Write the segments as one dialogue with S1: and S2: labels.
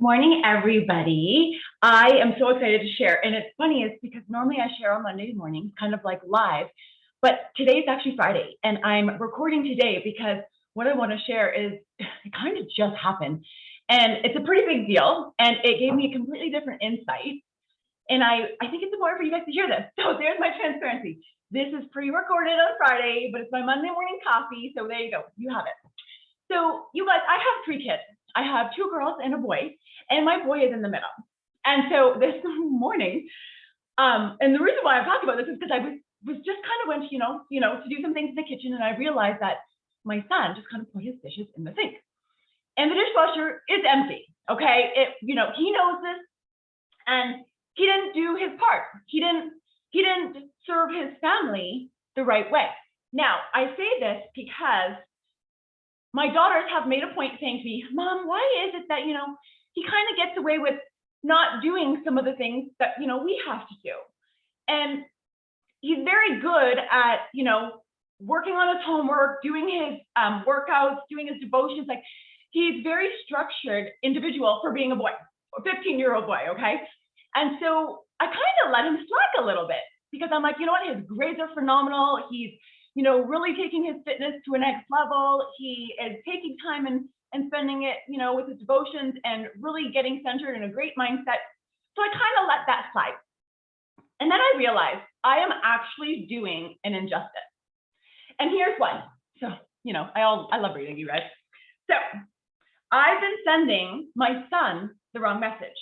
S1: Morning, everybody. I am so excited to share. And it's funny, it's because normally I share on Monday morning, kind of like live, but today is actually Friday. And I'm recording today because what I want to share is it kind of just happened. And it's a pretty big deal. And it gave me a completely different insight. And I think it's important for you guys to hear this. So there's my transparency. This is pre-recorded on Friday, but it's my Monday morning coffee. So there you go. You have it. So you guys, I have 3 kids. I have 2 girls and a boy, and my boy is in the middle. And so this morning, and the reason why I'm talking about this is because I was just kind of went, to do some things in the kitchen, and I realized that my son just kind of put his dishes in the sink, and the dishwasher is empty. Okay, he knows this, and he didn't do his part. He didn't serve his family the right way. Now I say this because my daughters have made a point saying to me, Mom, why is it that, he kind of gets away with not doing some of the things that, we have to do. And he's very good at, working on his homework, doing his workouts, doing his devotions. Like, he's very structured individual for being a boy, a 15-year-old boy, okay? And so I kind of let him slack a little bit because I'm like, you know what, his grades are phenomenal. He's really taking his fitness to a next level. He is taking time and spending it, with his devotions and really getting centered in a great mindset. So I kind of let that slide. And then I realized I am actually doing an injustice. And here's why. So, I love reading, you guys. So I've been sending my son the wrong message.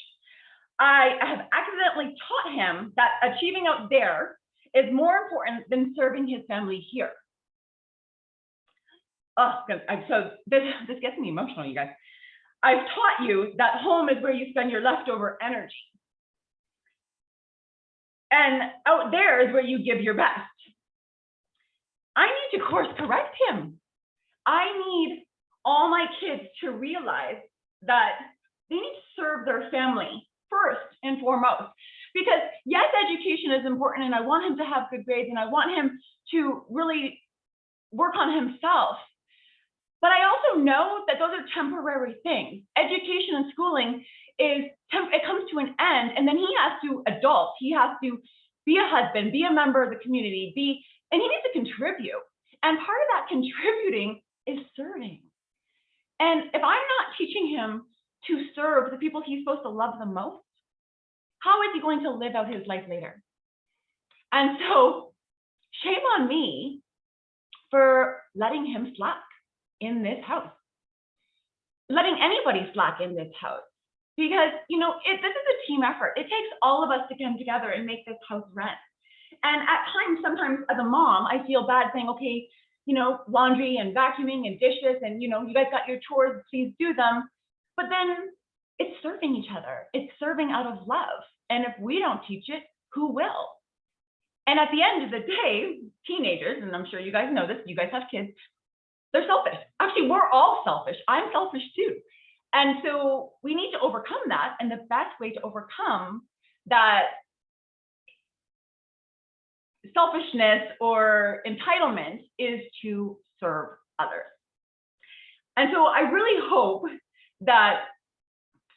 S1: I have accidentally taught him that achieving out there is more important than serving his family here. Oh, so this gets me emotional, you guys. I've taught you that home is where you spend your leftover energy. And out there is where you give your best. I need to course correct him. I need all my kids to realize that they need to serve their family first and foremost. Because yes, education is important, and I want him to have good grades, and I want him to really work on himself. But I also know that those are temporary things. Education and schooling it comes to an end, and then he has to adult. He has to be a husband, be a member of the community, and he needs to contribute. And part of that contributing is serving. And if I'm not teaching him to serve the people he's supposed to love the most, how is he going to live out his life later? And so shame on me for letting him slack in this house, letting anybody slack in this house, because, this is a team effort. It takes all of us to come together and make this house run. And at times, sometimes as a mom, I feel bad saying, okay, laundry and vacuuming and dishes and, you guys got your chores, please do them. But then it's serving each other. It's serving out of love. And if we don't teach it, who will? And at the end of the day, teenagers, and I'm sure you guys know this, you guys have kids, they're selfish. Actually, we're all selfish. I'm selfish too. And so we need to overcome that. And the best way to overcome that selfishness or entitlement is to serve others. And so I really hope that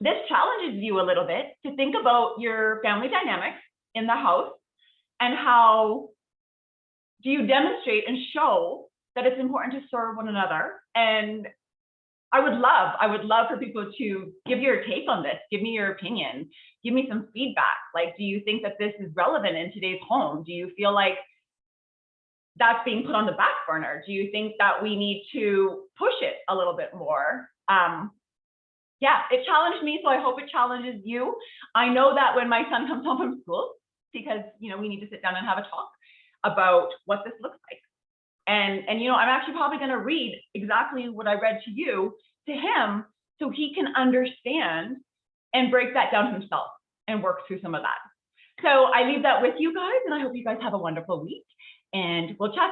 S1: this challenges you a little bit to think about your family dynamics in the house and how do you demonstrate and show that it's important to serve one another. And I would love for people to give your take on this, give me your opinion, give me some feedback. Like, do you think that this is relevant in today's home? Do you feel like that's being put on the back burner? Do you think that we need to push it a little bit more? Yeah, it challenged me, so I hope it challenges you. I know that when my son comes home from school, because we need to sit down and have a talk about what this looks like. And I'm actually probably going to read exactly what I read to you to him so he can understand and break that down himself and work through some of that. So I leave that with you guys, and I hope you guys have a wonderful week, and we'll chat